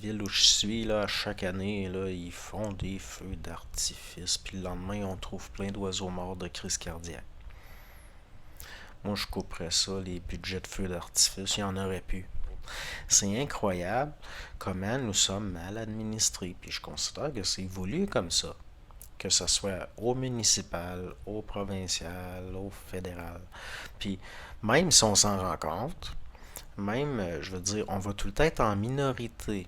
ville où je suis, là, à chaque année, là, ils font des feux d'artifice, puis le lendemain, on trouve plein d'oiseaux morts de crise cardiaque. Moi, je couperais ça, les budgets de feux d'artifice, il y en aurait plus. C'est incroyable comment nous sommes mal administrés, puis je considère que c'est voulu comme ça. Que ce soit au municipal, au provincial, au fédéral. Puis, même si on s'en rend compte, même, je veux dire, on va tout le temps être en minorité.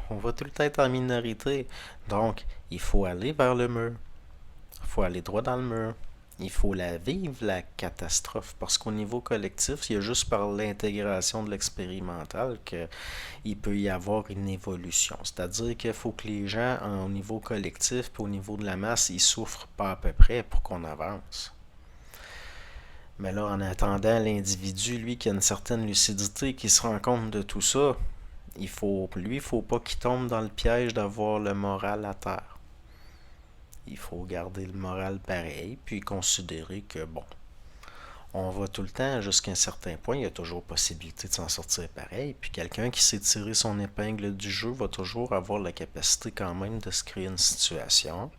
On va tout le temps être en minorité. Donc, il faut aller vers le mur. Il faut aller droit dans le mur. Il faut la vivre, la catastrophe, parce qu'au niveau collectif, il y a juste par l'intégration de l'expérimental qu'il peut y avoir une évolution. C'est-à-dire qu'il faut que les gens, au niveau collectif et au niveau de la masse, ils souffrent pas à peu près pour qu'on avance. Mais là, en attendant, l'individu, lui, qui a une certaine lucidité, qui se rend compte de tout ça, il faut pas qu'il tombe dans le piège d'avoir le moral à terre. Il faut garder le moral pareil, puis considérer que, bon, on va tout le temps jusqu'à un certain point, il y a toujours possibilité de s'en sortir pareil, puis quelqu'un qui sait tirer son épingle du jeu va toujours avoir la capacité quand même de se créer une situation,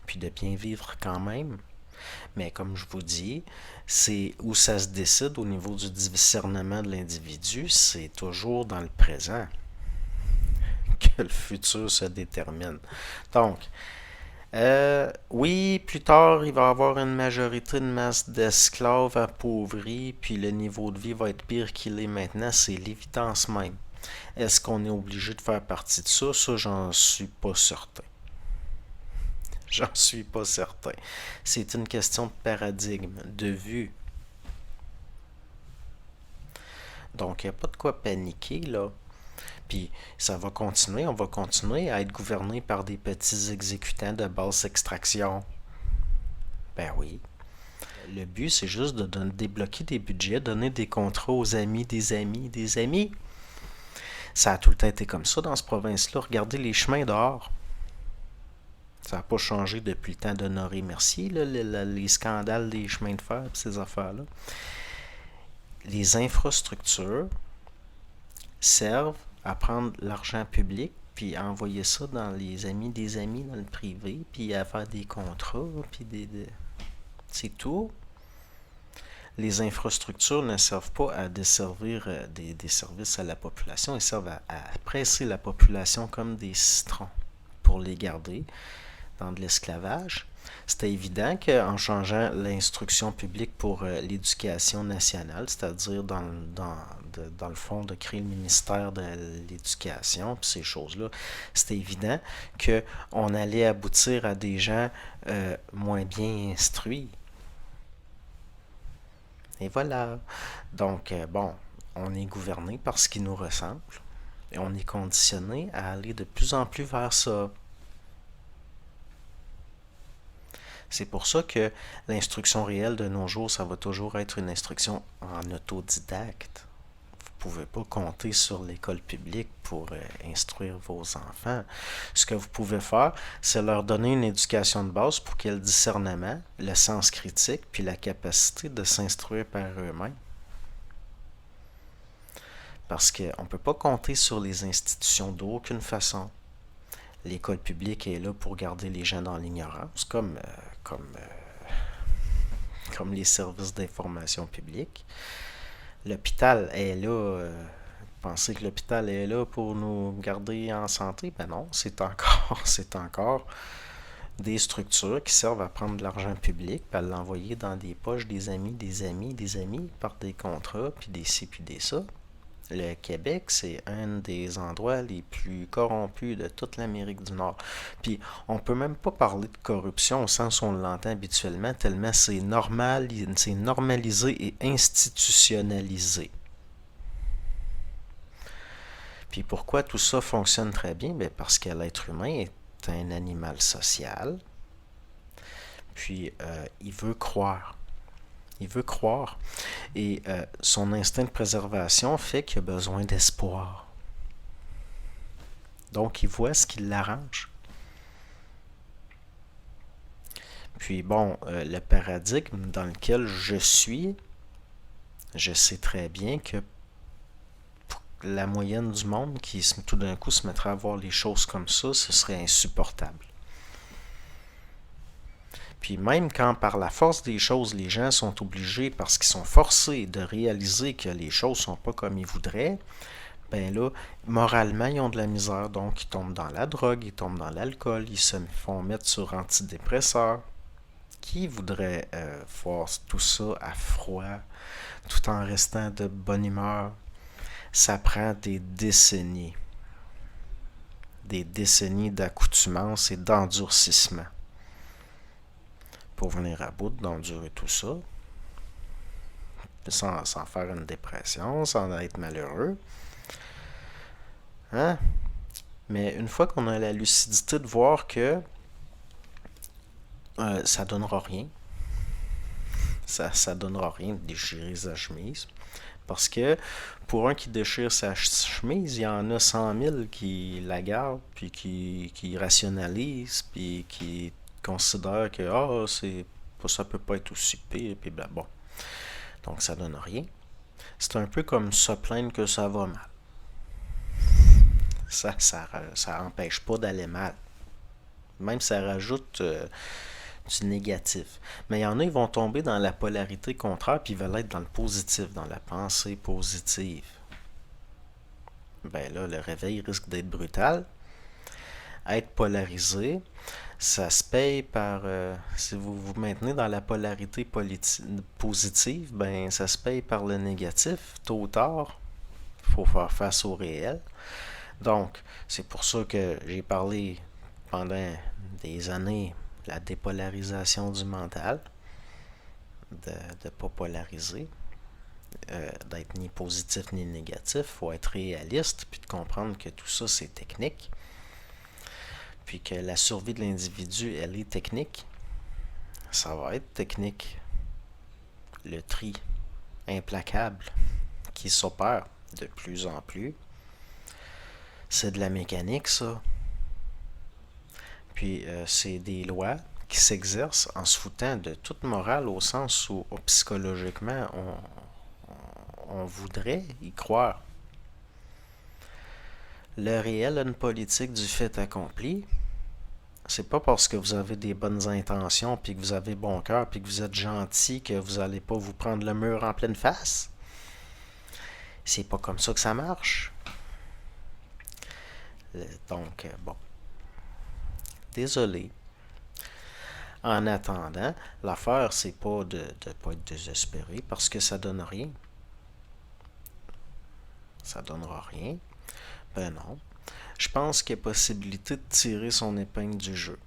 puis de bien vivre quand même. Mais comme je vous dis, c'est où ça se décide au niveau du discernement de l'individu, c'est toujours dans le présent que le futur se détermine. Donc, oui, plus tard, il va y avoir une majorité de masse d'esclaves appauvris, puis le niveau de vie va être pire qu'il est maintenant, c'est l'évidence même. Est-ce qu'on est obligé de faire partie de ça? Ça, j'en suis pas certain. J'en suis pas certain. C'est une question de paradigme, de vue. Donc, il n'y a pas de quoi paniquer, là. Puis, ça va continuer, on va continuer à être gouverné par des petits exécutants de basse extraction. Ben oui. Le but, c'est juste de débloquer des budgets, donner des contrats aux amis, des amis, des amis. Ça a tout le temps été comme ça dans cette province-là. Regardez les chemins dehors. Ça n'a pas changé depuis le temps d'Honoré Mercier, là, les scandales des chemins de fer et ces affaires-là. Les infrastructures servent à prendre l'argent public puis à envoyer ça dans les amis dans le privé, puis à faire des contrats, puis c'est tout. Les infrastructures ne servent pas à desservir des services à la population, elles servent à presser la population comme des citrons pour les garder dans de l'esclavage. C'était évident qu'en changeant l'instruction publique pour l'éducation nationale, c'est-à-dire dans le fond de créer le ministère de l'éducation, puis ces choses-là, c'était évident qu'on allait aboutir à des gens moins bien instruits. Et voilà. Donc, bon, on est gouverné par ce qui nous ressemble et on est conditionné à aller de plus en plus vers ça. C'est pour ça que l'instruction réelle de nos jours, ça va toujours être une instruction en autodidacte. Vous ne pouvez pas compter sur l'école publique pour instruire vos enfants. Ce que vous pouvez faire, c'est leur donner une éducation de base pour qu'ils aient le discernement, le sens critique, puis la capacité de s'instruire par eux-mêmes. Parce qu'on ne peut pas compter sur les institutions d'aucune façon. L'école publique est là pour garder les gens dans l'ignorance, comme les services d'information publique. L'hôpital est là. Penser que l'hôpital est là pour nous garder en santé, ben non, c'est encore des structures qui servent à prendre de l'argent public et à l'envoyer dans des poches des amis, des amis, des amis par des contrats, puis des ci, puis des ça. Le Québec, c'est un des endroits les plus corrompus de toute l'Amérique du Nord. Puis, on peut même pas parler de corruption au sens où on l'entend habituellement, tellement c'est normal, c'est normalisé et institutionnalisé. Puis, pourquoi tout ça fonctionne très bien? Bien, parce que l'être humain est un animal social, puis il veut croire. Il veut croire. Et son instinct de préservation fait qu'il a besoin d'espoir. Donc, il voit ce qui l'arrange. Puis bon, le paradigme dans lequel je suis, je sais très bien que la moyenne du monde qui tout d'un coup se mettrait à voir les choses comme ça, ce serait insupportable. Puis même quand par la force des choses, les gens sont obligés, parce qu'ils sont forcés de réaliser que les choses sont pas comme ils voudraient, ben là, moralement, ils ont de la misère, donc ils tombent dans la drogue, ils tombent dans l'alcool, ils se font mettre sur antidépresseurs. Qui voudrait voir tout ça à froid, tout en restant de bonne humeur? Ça prend des décennies d'accoutumance et d'endurcissement pour venir à bout d'endurer tout ça, sans faire une dépression, sans être malheureux. Hein? Mais une fois qu'on a la lucidité de voir que ça donnera rien, ça donnera rien de déchirer sa chemise. Parce que pour un qui déchire sa chemise, il y en a 100 000 qui la gardent, puis qui rationalisent, puis qui considèrent que ça peut pas être aussi pire, puis ben bon. Donc ça donne rien. C'est un peu comme se plaindre que ça va mal. Ça empêche pas d'aller mal. Même ça rajoute du négatif. Mais il y en a, ils vont tomber dans la polarité contraire, puis ils veulent être dans le positif, dans la pensée positive. Ben là, le réveil risque d'être brutal. Être polarisé, ça se paye par... si vous vous maintenez dans la polarité positive, ben ça se paye par le négatif. Tôt ou tard, il faut faire face au réel. Donc, c'est pour ça que j'ai parlé pendant des années la dépolarisation du mental, de ne pas polariser, d'être ni positif ni négatif. Il faut être réaliste, puis de comprendre que tout ça, c'est technique. Puis que la survie de l'individu, elle est technique. Ça va être technique. Le tri implacable qui s'opère de plus en plus. C'est de la mécanique, ça. Puis c'est des lois qui s'exercent en se foutant de toute morale au sens où psychologiquement on voudrait y croire. Le réel a une politique du fait accompli. C'est pas parce que vous avez des bonnes intentions, puis que vous avez bon cœur, puis que vous êtes gentil, que vous allez pas vous prendre le mur en pleine face. C'est pas comme ça que ça marche. Donc, bon. Désolé. En attendant, l'affaire, c'est pas de pas être désespéré, parce que ça donne rien. Ça donnera rien. Ben non. Je pense qu'il y a possibilité de tirer son épingle du jeu.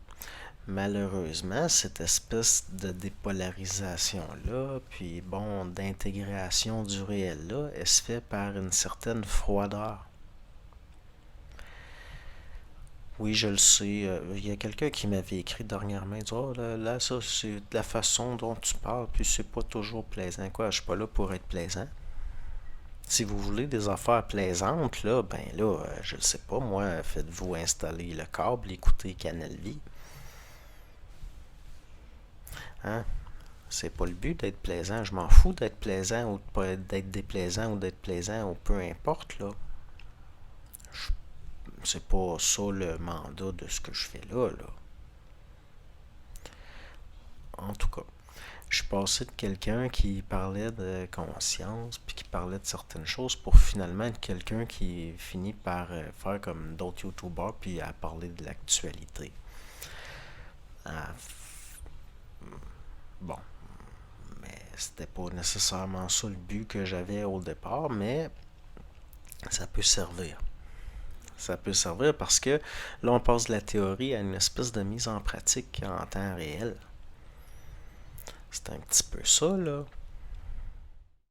Malheureusement, cette espèce de dépolarisation-là, puis bon, d'intégration du réel-là, elle se fait par une certaine froideur. Oui, je le sais. Il y a quelqu'un qui m'avait écrit dernièrement, il dit, oh là, ça, c'est de la façon dont tu parles, puis c'est pas toujours plaisant. Quoi, je suis pas là pour être plaisant. Si vous voulez des affaires plaisantes, là, ben là, je le sais pas, moi, faites-vous installer le câble, écoutez Canal Vie. Hein? C'est pas le but d'être plaisant. Je m'en fous d'être plaisant ou d'être déplaisant ou d'être plaisant ou peu importe, là. C'est pas ça le mandat de ce que je fais là. En tout cas, je suis passé de quelqu'un qui parlait de conscience puis qui parlait de certaines choses pour finalement être quelqu'un qui finit par faire comme d'autres youtubeurs puis à parler de l'actualité. Bon, mais c'était pas nécessairement ça le but que j'avais au départ, mais ça peut servir. Ça peut servir parce que là, on passe de la théorie à une espèce de mise en pratique en temps réel. C'est un petit peu ça, là.